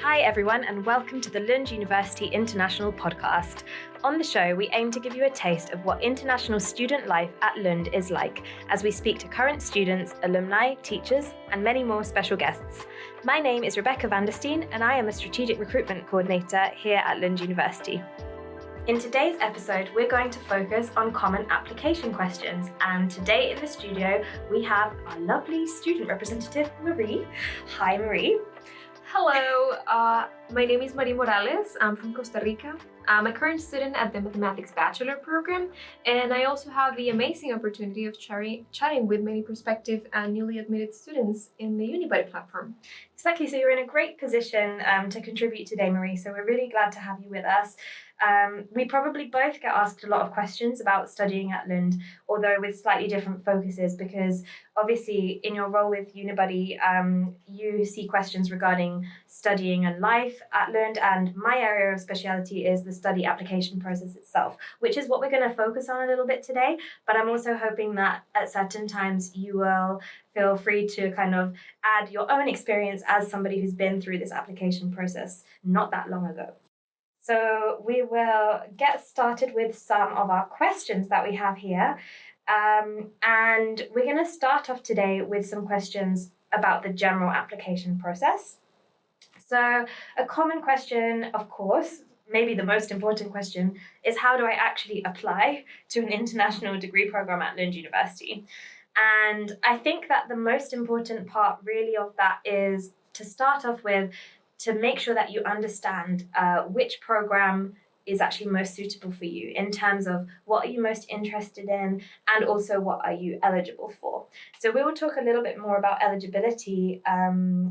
Hi everyone, and welcome to the Lund University International Podcast. On the show, we aim to give you a taste of what international student life at Lund is like, as we speak to current students, alumni, teachers, and many more special guests. My name is Rebecca van der Steen, and I am a Strategic Recruitment Coordinator here at Lund University. In today's episode, we're going to focus on common application questions, and today in the studio, we have our lovely student representative, Marie. Hi, Marie. Hello, my name is Marie Morales. I'm from Costa Rica. I'm a current student at the Mathematics Bachelor program, and I also have the amazing opportunity of chatting with many prospective and newly admitted students in the Unibody platform. Exactly, so you're in a great position to contribute today, Marie, so we're really glad to have you with us. We probably both get asked a lot of questions about studying at Lund, although with slightly different focuses, because obviously in your role with Unibody, you see questions regarding studying and life at Lund, and my area of speciality is the study application process itself, which is what we're going to focus on a little bit today. But I'm also hoping that at certain times you will feel free to kind of add your own experience as somebody who's been through this application process not that long ago. So we will get started with some of our questions that we have here. And we're going to start off today with some questions about the general application process. So a common question, of course, maybe the most important question, is how do I actually apply to an international degree program at Lund University? And I think that the most important part really of that is to start off with to make sure that you understand which program is actually most suitable for you in terms of what are you most interested in and also what are you eligible for. So we will talk a little bit more about eligibility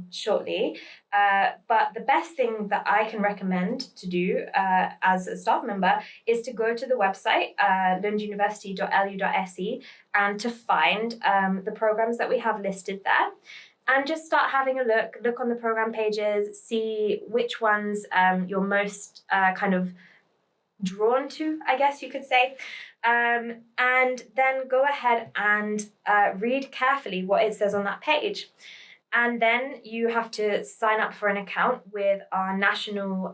shortly, but the best thing that I can recommend to do as a staff member is to go to the website lunduniversity.lu.se and to find the programs that we have listed there. And just start having a look on the program pages, see which ones you're most kind of drawn to, I guess you could say. And then go ahead and read carefully what it says on that page. And then you have to sign up for an account with our national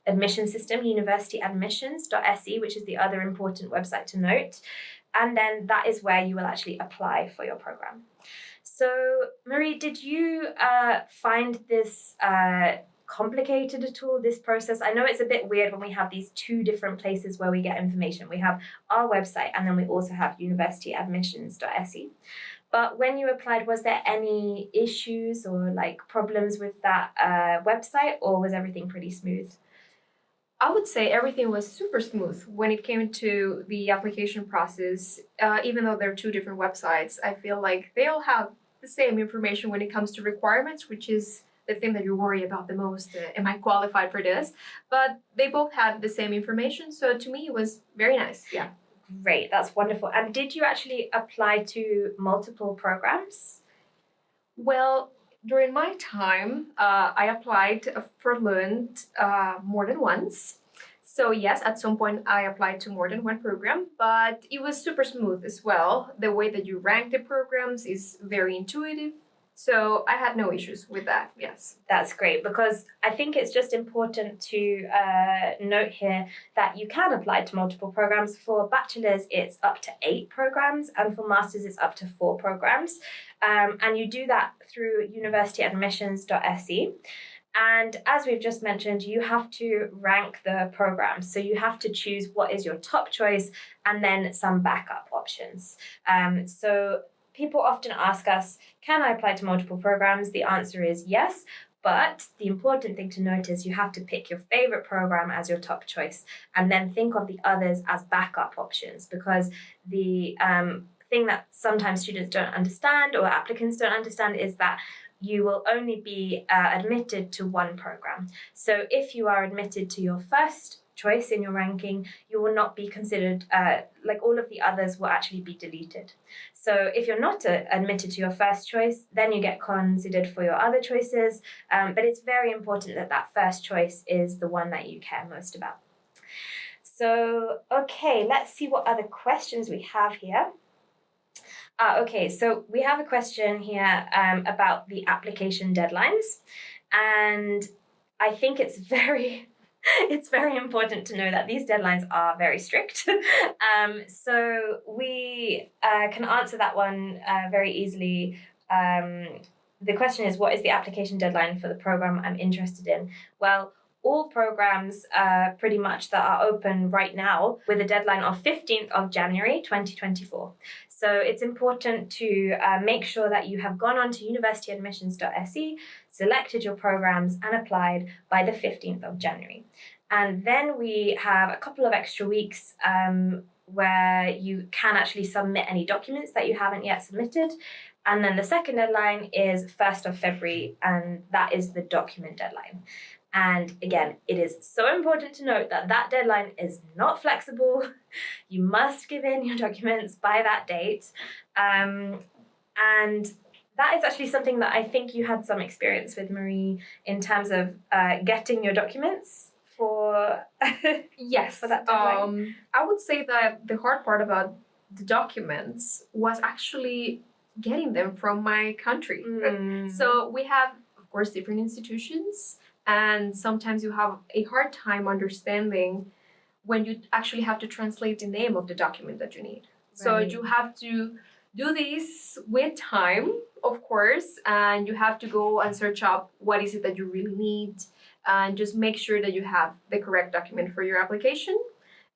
admission system, universityadmissions.se, which is the other important website to note. And then that is where you will actually apply for your program. So, Marie, did you find this complicated at all, this process? I know it's a bit weird when we have these two different places where we get information. We have our website and then we also have universityadmissions.se. But when you applied, was there any issues or like problems with that website, or was everything pretty smooth? I would say everything was super smooth when it came to the application process. Even though they're two different websites, I feel like they all have the same information when it comes to requirements, which is the thing that you worry about the most. Am I qualified for this? But they both had the same information. So to me, it was very nice. Yeah. Great. That's wonderful. And did you actually apply to multiple programs? Well, during my time, I applied for Lund more than once. So yes, at some point I applied to more than one program, but it was super smooth as well. The way that you rank the programs is very intuitive. So I had no issues with that, yes. That's great, because I think it's just important to note here that you can apply to multiple programs. For bachelors, it's up to 8 programs, and for masters, it's up to 4 programs. And you do that through universityadmissions.se. And as we've just mentioned, you have to rank the programs. So you have to choose what is your top choice and then some backup options. So people often ask us, can I apply to multiple programs? The answer is yes. But the important thing to note is you have to pick your favorite program as your top choice and then think of the others as backup options, because the thing that sometimes students don't understand or applicants don't understand is that you will only be admitted to one program. So if you are admitted to your first choice in your ranking, you will not be considered, like all of the others will actually be deleted. So if you're not admitted to your first choice, then you get considered for your other choices. But it's very important that that first choice is the one that you care most about. So, okay, let's see what other questions we have here. Okay, so we have a question here about the application deadlines. And I think it's very important to know that these deadlines are very strict. So we can answer that one very easily. The question is, what is the application deadline for the program I'm interested in? Well, all programs pretty much that are open right now with a deadline of 15th of January 2024. So it's important to make sure that you have gone on to universityadmissions.se, selected your programs and applied by the 15th of January. And then we have a couple of extra weeks where you can actually submit any documents that you haven't yet submitted. And then the second deadline is 1st of February, and that is the document deadline. And again, it is so important to note that that deadline is not flexible. You must give in your documents by that date. And that is actually something that I think you had some experience with, Marie, in terms of getting your documents for, yes, for that deadline. I would say that the hard part about the documents was actually getting them from my country. So we have, of course, different institutions, and sometimes you have a hard time understanding when you actually have to translate the name of the document that you need. So you have to do this with time, of course, and you have to go and search up what is it that you really need, and just make sure that you have the correct document for your application.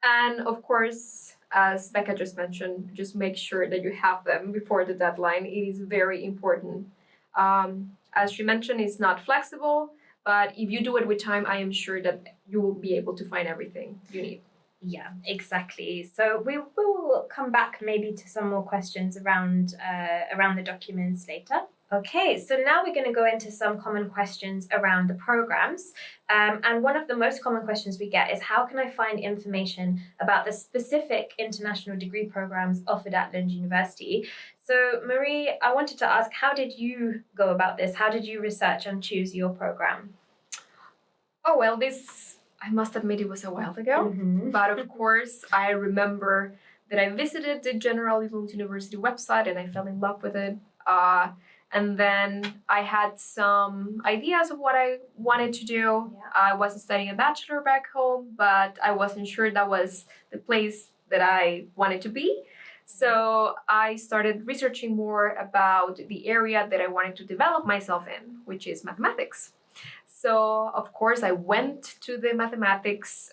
And of course, as Becca just mentioned, just make sure that you have them before the deadline. It is very important. As she mentioned, it's not flexible, but if you do it with time, I am sure that you will be able to find everything you need. Yeah, exactly. So we will come back maybe to some more questions around the documents later. Okay, so now we're going to go into some common questions around the programs. And one of the most common questions we get is, how can I find information about the specific international degree programs offered at Lund University? So Marie, I wanted to ask, how did you go about this? How did you research and choose your program? Oh, well, this, I must admit, it was a while ago. But of course, I remember that I visited the general Lund University website and I fell in love with it. And then I had some ideas of what I wanted to do. Yeah. I was studying a bachelor back home, but I wasn't sure that was the place that I wanted to be. So I started researching more about the area that I wanted to develop myself in, which is mathematics. So, of course, I went to the mathematics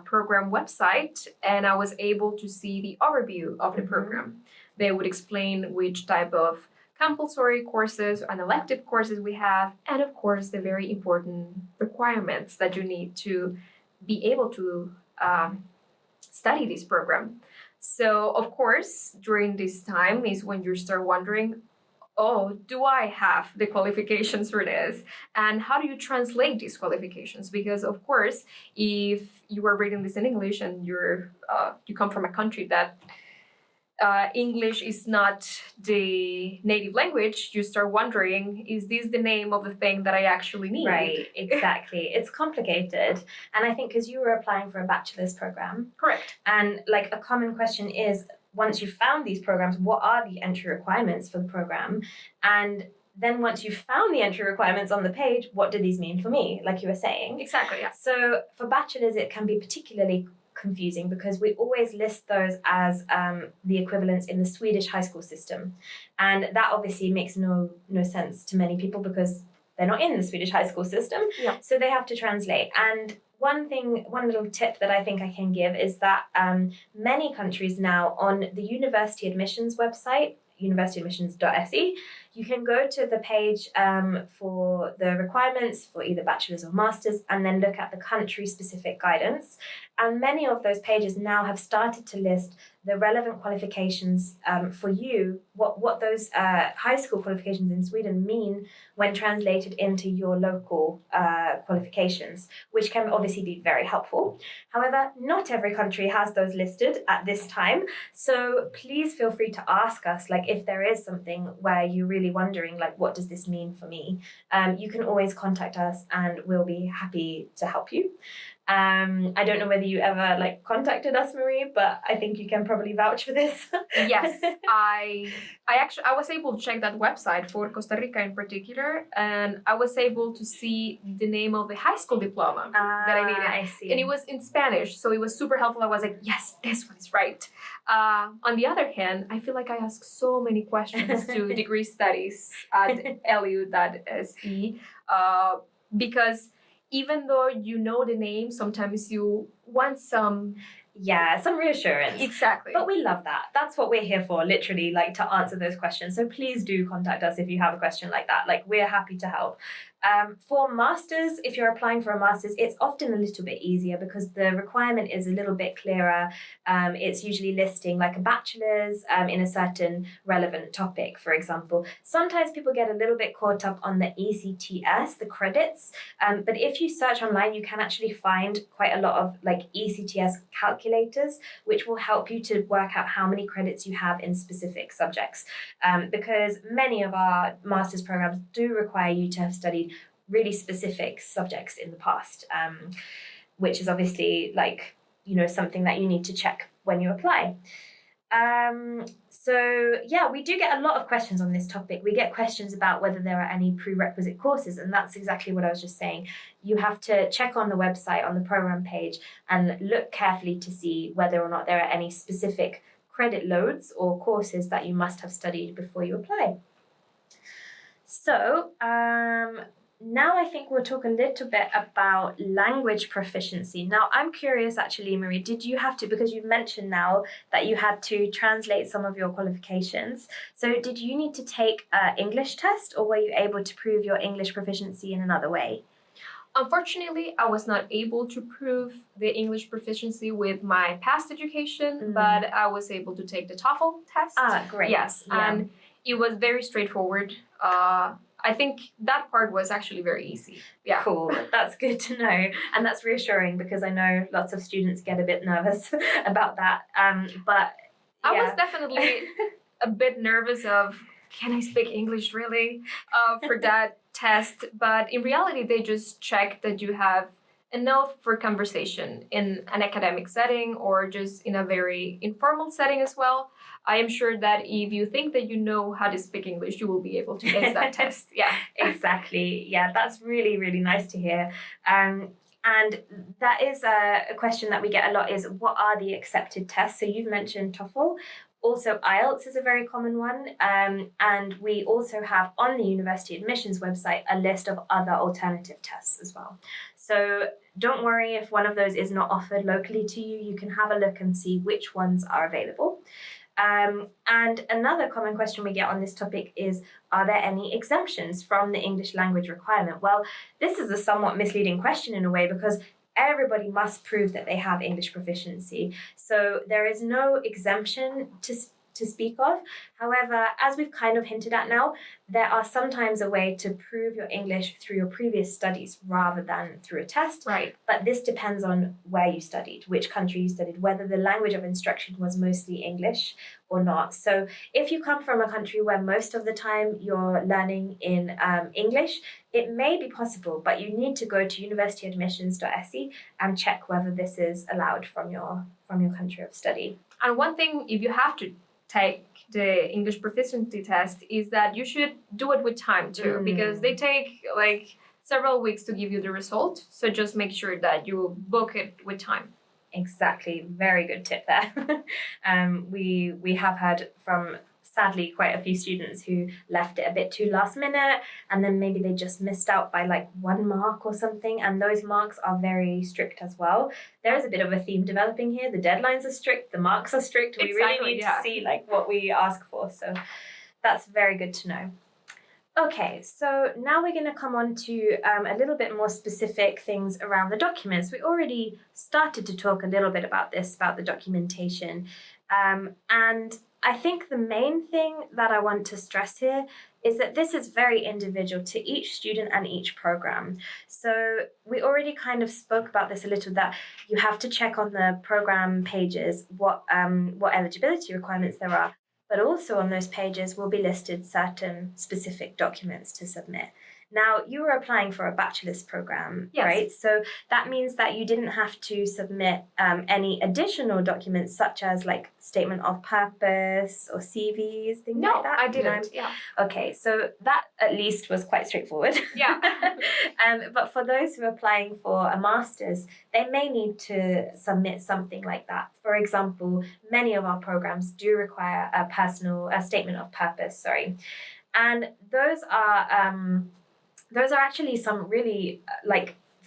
program website and I was able to see the overview of the program. They would explain which type of compulsory courses and elective courses we have, and of course the very important requirements that you need to be able to study this program. So of course during this time is when you start wondering, oh, do I have the qualifications for this? And how do you translate these qualifications? Because of course, if you are reading this in English and you come from a country that English is not the native language, you start wondering, is this the name of the thing that I actually need? Right, exactly. It's complicated. And I think because you were applying for a bachelor's program. Correct. And like a common question is, once you've found these programs, what are the entry requirements for the program? And then once you've found the entry requirements on the page, what do these mean for me? Like you were saying. Exactly, yeah. So for bachelors, it can be particularly confusing because we always list those as the equivalents in the Swedish high school system. And that obviously makes no sense to many people because they're not in the Swedish high school system. Yeah. So they have to translate. And one little tip that I think I can give is that many countries now on the university admissions website, universityadmissions.se, you can go to the page for the requirements for either bachelor's or master's and then look at the country-specific guidance. And many of those pages now have started to list the relevant qualifications for you, what those high school qualifications in Sweden mean when translated into your local qualifications, which can obviously be very helpful. However, not every country has those listed at this time. So please feel free to ask us, like if there is something where you're really wondering, like, what does this mean for me? You can always contact us and we'll be happy to help you. I don't know whether you ever contacted us, Marie, but I think you can probably vouch for this. Yes, I was able to check that website for Costa Rica in particular, and I was able to see the name of the high school diploma that I needed. I see. And it was in Spanish, so it was super helpful. I was like, yes, this one is right. On the other hand, I feel like I asked so many questions to degree studies at lu.se because even though you know the name, sometimes you want some reassurance. Exactly. But we love that. That's what we're here for, literally, to answer those questions. So please do contact us if you have a question like that. We're happy to help. For masters, if you're applying for a master's, it's often a little bit easier because the requirement is a little bit clearer. It's usually listing a bachelor's in a certain relevant topic, for example. Sometimes people get a little bit caught up on the ECTS, the credits. But if you search online, you can actually find quite a lot of ECTS calculators, which will help you to work out how many credits you have in specific subjects. Because many of our master's programs do require you to have studied really specific subjects in the past, which is obviously something that you need to check when you apply. We do get a lot of questions on this topic. We get questions about whether there are any prerequisite courses, and that's exactly what I was just saying. You have to check on the website, on the program page, and look carefully to see whether or not there are any specific credit loads or courses that you must have studied before you apply. So, now I think we'll talk a little bit about language proficiency. Now, I'm curious actually, Marie, did you have to, because you've mentioned now that you had to translate some of your qualifications, so did you need to take an English test, or were you able to prove your English proficiency in another way? Unfortunately, I was not able to prove the English proficiency with my past education, but I was able to take the TOEFL test. Great. Yes, yeah. And it was very straightforward. I think that part was actually very easy. Yeah. Cool. That's good to know. And that's reassuring because I know lots of students get a bit nervous about that. But I was definitely a bit nervous of, can I speak English really for that test? But in reality, they just check that you have enough for conversation in an academic setting or just in a very informal setting as well. I am sure that if you think that you know how to speak English, you will be able to ace that test. Yeah, exactly. Yeah, that's really, really nice to hear. And that is a question that we get a lot is, what are the accepted tests? So you've mentioned TOEFL. Also, IELTS is a very common one. And we also have on the university admissions website a list of other alternative tests as well. So don't worry if one of those is not offered locally to you. You can have a look and see which ones are available. And another common question we get on this topic is, are there any exemptions from the English language requirement? Well, this is a somewhat misleading question in a way because everybody must prove that they have English proficiency. So there is no exemption to speak of. However, as we've kind of hinted at now, there are sometimes a way to prove your English through your previous studies rather than through a test. Right. But this depends on where you studied, which country you studied, whether the language of instruction was mostly English or not. So if you come from a country where most of the time you're learning in English, it may be possible, but you need to go to universityadmissions.se and check whether this is allowed from your country of study. And one thing, if you have to take the English proficiency test, is that you should do it with time too, because they take several weeks to give you the result. So just make sure that you book it with time. Exactly. Very good tip there. We have had from, sadly, quite a few students who left it a bit too last minute, and then maybe they just missed out by 1 mark or something, and those marks are very strict as well. There is a bit of a theme developing here. The deadlines are strict, the marks are strict. We really need to see what we ask for, so that's very good to know. Okay, so now we're going to come on to a little bit more specific things around the documents. We already started to talk a little bit about this, about the documentation, and I think the main thing that I want to stress here is that this is very individual to each student and each program. So we already kind of spoke about this a little, that you have to check on the program pages what eligibility requirements there are, but also on those pages will be listed certain specific documents to submit. Now, you were applying for a bachelor's program, Yes. right? So that means that you didn't have to submit any additional documents such as like statement of purpose or CVs, things like that? I didn't. Yeah. Okay, so that at least was quite straightforward. Yeah. But for those who are applying for a master's, they may need to submit something like that. For example, many of our programs do require a statement of purpose, and those are actually some really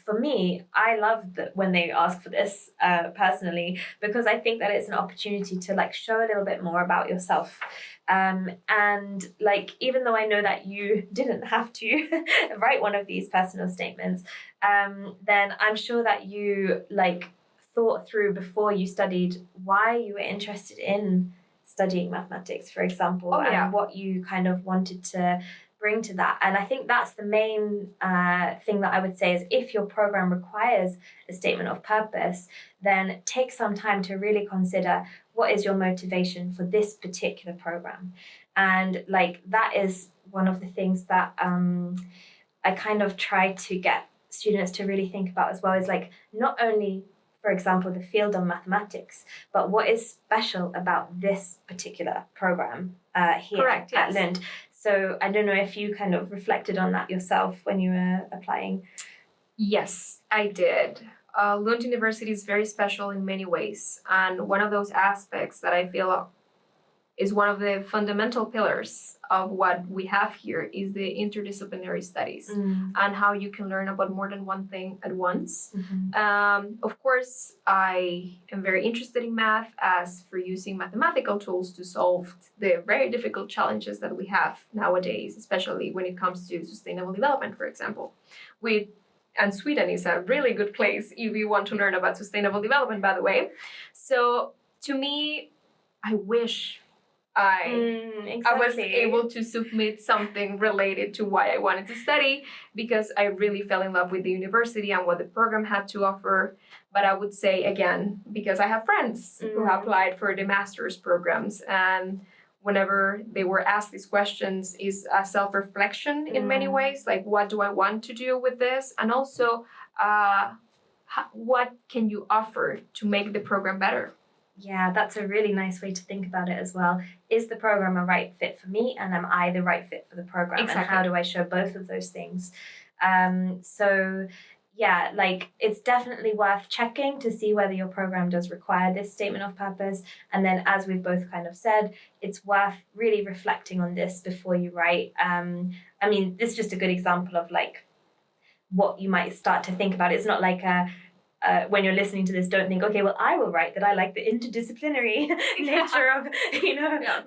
for me, I love that when they ask for this personally, because I think that it's an opportunity to like show a little bit more about yourself. And like, even though I know that you didn't have to write one of these personal statements, then I'm sure that you like thought through before you studied why you were interested in studying mathematics, for example, and what you kind of wanted to bring to that. And I think that's the main thing that I would say is if your program requires a statement of purpose, then take some time to really consider what is your motivation for this particular program. And like that is one of the things that I kind of try to get students to really think about as well, is like not only, for example, the field of mathematics, but what is special about this particular program here at Lund. So I don't know if you kind of reflected on that yourself when you were applying. Yes, I did. Lund University is very special in many ways. And one of those aspects that I feel is one of the fundamental pillars of what we have here is the interdisciplinary studies and how you can learn about more than one thing at once. Of course, I am very interested in math as for using mathematical tools to solve the very difficult challenges that we have nowadays, especially when it comes to sustainable development, for example. And Sweden is a really good place if you want to learn about sustainable development, by the way. So to me, I wish I was able to submit something related to why I wanted to study, because I really fell in love with the university and what the program had to offer. But I would say, again, because I have friends who applied for the master's programs, and whenever they were asked these questions is a self-reflection in many ways, like what do I want to do with this? And also, what can you offer to make the program better? Yeah, that's a really nice way to think about it as well. Is the program a right fit for me, and am I the right fit for the program? Exactly. And how do I show both of those things? So yeah, like it's definitely worth checking to see whether your program does require this statement of purpose. And then, as we've both kind of said, it's worth really reflecting on this before you write. I mean, this is just a good example of like what you might start to think about. It's not like when you're listening to this, don't think, okay, well, I will write that I like the interdisciplinary nature of,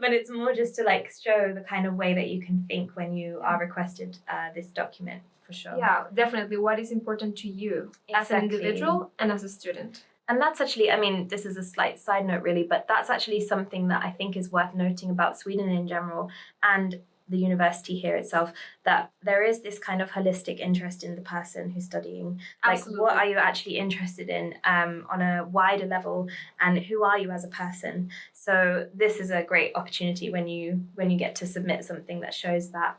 but it's more just to like show the kind of way that you can think when you are requested this document, for sure. Yeah, definitely. What is important to you as an individual and as a student? And that's actually, I mean, this is a slight side note really, but that's actually something that I think is worth noting about Sweden in general and the university here itself, that there is this kind of holistic interest in the person who's studying. Absolutely. Like, what are you actually interested in on a wider level, and who are you as a person? So this is a great opportunity when you get to submit something that shows that.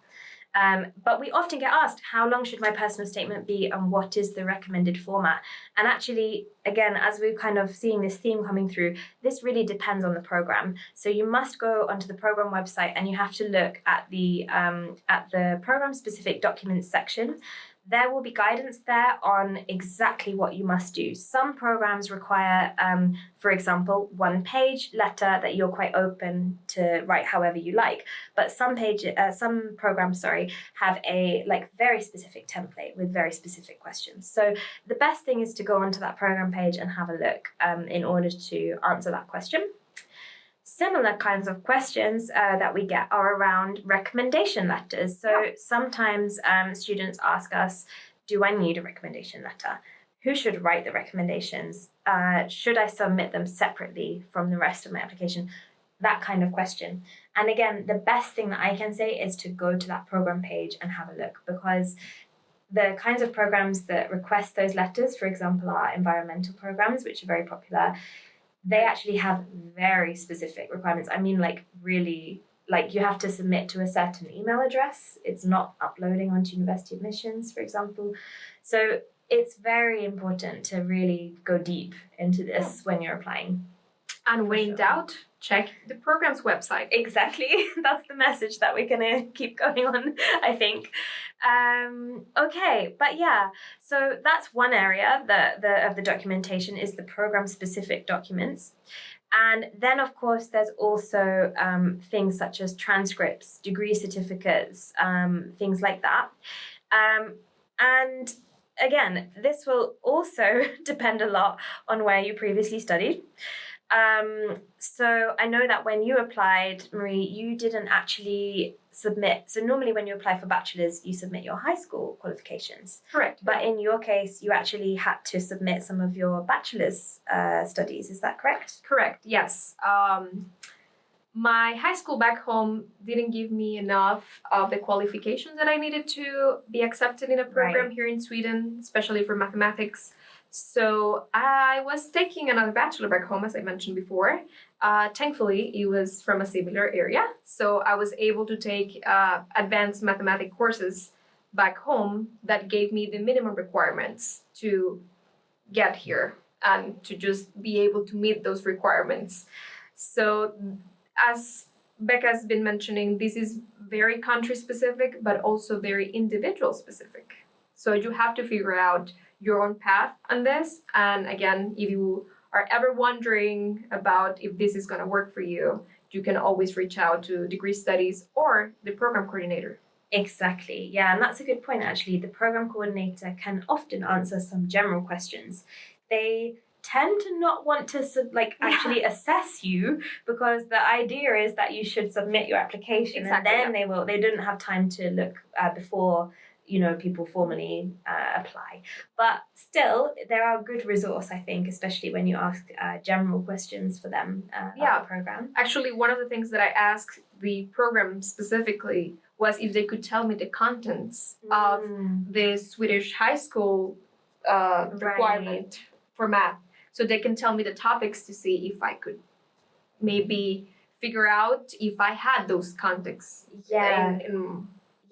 But we often get asked, how long should my personal statement be and what is the recommended format? And actually, again, as we're kind of seeing this theme coming through, this really depends on the program. So you must go onto the program website and you have to look at the program-specific documents section. There will be guidance there on exactly what you must do. Some programs require, for example, one-page letter that you're quite open to write however you like. But some programs, have a very specific template with very specific questions. So the best thing is to go onto that program page and have a look in order to answer that question. Similar kinds of questions that we get are around recommendation letters. So sometimes students ask us, do I need a recommendation letter? Who should write the recommendations? Should I submit them separately from the rest of my application? That kind of question. And again, the best thing that I can say is to go to that program page and have a look, because the kinds of programs that request those letters, for example, are environmental programs, which are very popular. They actually have very specific requirements. I mean, really like you have to submit to a certain email address. It's not uploading onto university admissions, for example. So it's very important to really go deep into this when you're applying. And when in doubt, check the program's website. Exactly. That's the message that we're going to keep going on, I think. Okay, but yeah, so that's one area of the documentation is the program-specific documents. And then, of course, there's also things such as transcripts, degree certificates, things like that. And again, this will also depend a lot on where you previously studied. So I know that when you applied, Marie, you didn't actually submit. So normally when you apply for bachelor's, you submit your high school qualifications. Correct. But in your case, you actually had to submit some of your bachelor's studies. Is that correct? Correct, yes. My high school back home didn't give me enough of the qualifications that I needed to be accepted in a program here in Sweden, especially for mathematics. So I was taking another bachelor back home, as I mentioned before. Thankfully, it was from a similar area. So I was able to take advanced mathematics courses back home that gave me the minimum requirements to get here and to just be able to meet those requirements. So as Becca's been mentioning, this is very country specific, but also very individual specific. So you have to figure out your own path on this. And again, if you are ever wondering about if this is going to work for you, you can always reach out to degree studies or the program coordinator. Exactly. Yeah, and that's a good point, actually. The program coordinator can often answer some general questions. They tend to not want to actually assess you, because the idea is that you should submit your application. Exactly, and then they didn't have time to look before people formally apply. But still, they're a good resource, I think, especially when you ask general questions for them about the program. Actually, one of the things that I asked the program specifically was if they could tell me the contents of the Swedish high school requirement for math. So they can tell me the topics to see if I could maybe figure out if I had those contexts.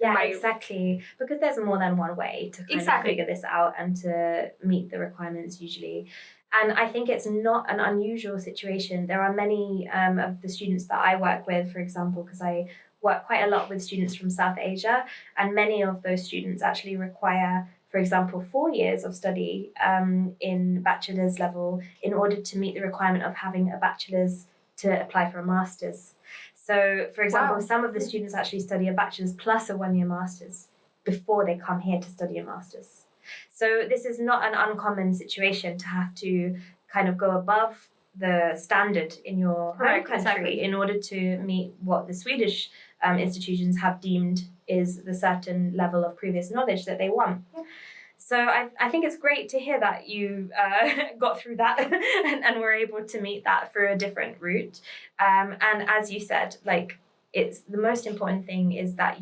Exactly. Because there's more than one way to kind of figure this out and to meet the requirements usually. And I think it's not an unusual situation. There are many of the students that I work with, for example, because I work quite a lot with students from South Asia, and many of those students actually require, for example, 4 years of study in bachelor's level in order to meet the requirement of having a bachelor's to apply for a master's. So, for example, some of the students actually study a bachelor's plus a 1-year master's before they come here to study a master's. So this is not an uncommon situation to have to kind of go above the standard in your home country in order to meet what the Swedish institutions have deemed is the certain level of previous knowledge that they want. So I think it's great to hear that you got through that and were able to meet that through a different route. And as you said, it's the most important thing is that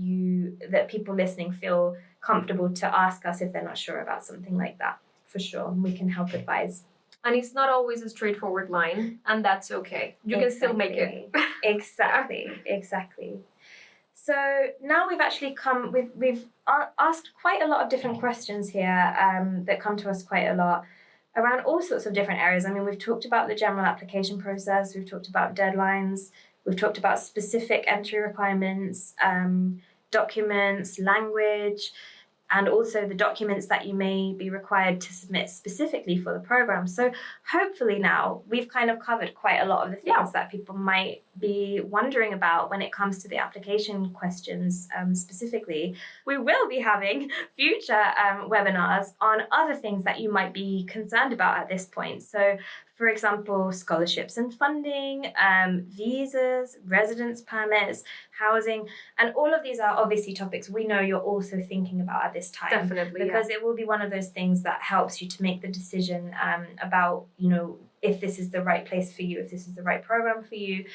people listening feel comfortable to ask us if they're not sure about something like that. For sure, we can help advise. And it's not always a straightforward line, and that's okay. You can still make it. Exactly. So now we've actually we've asked quite a lot of different questions here that come to us quite a lot around all sorts of different areas. I mean, we've talked about the general application process, we've talked about deadlines, we've talked about specific entry requirements, documents, language, and also the documents that you may be required to submit specifically for the program. So hopefully now we've kind of covered quite a lot of the things that people might be wondering about when it comes to the application questions specifically. We will be having future webinars on other things that you might be concerned about at this point. So for example, scholarships and funding, visas, residence permits, housing, and all of these are obviously topics we know you're also thinking about at this time. Definitely, because it will be one of those things that helps you to make the decision about, if this is the right place for you, if this is the right program for you.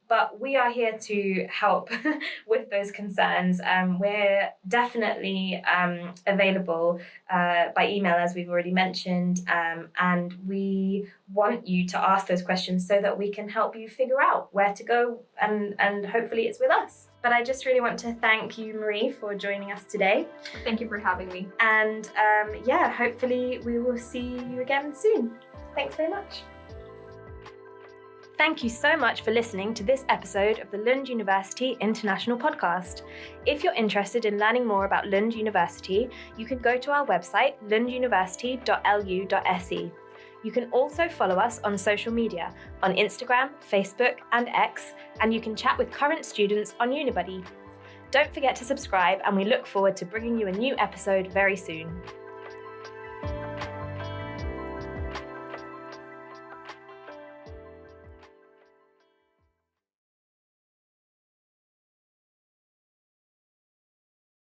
But we are here to help with those concerns. We're definitely available by email, as we've already mentioned, and we want you to ask those questions so that we can help you figure out where to go, and hopefully it's with us. But I just really want to thank you, Marie, for joining us today. Thank you for having me. And hopefully we will see you again soon. Thanks very much. Thank you so much for listening to this episode of the Lund University International Podcast. If you're interested in learning more about Lund University, you can go to our website, lunduniversity.lu.se. You can also follow us on social media, on Instagram, Facebook, and X, and you can chat with current students on Unibuddy. Don't forget to subscribe, and we look forward to bringing you a new episode very soon.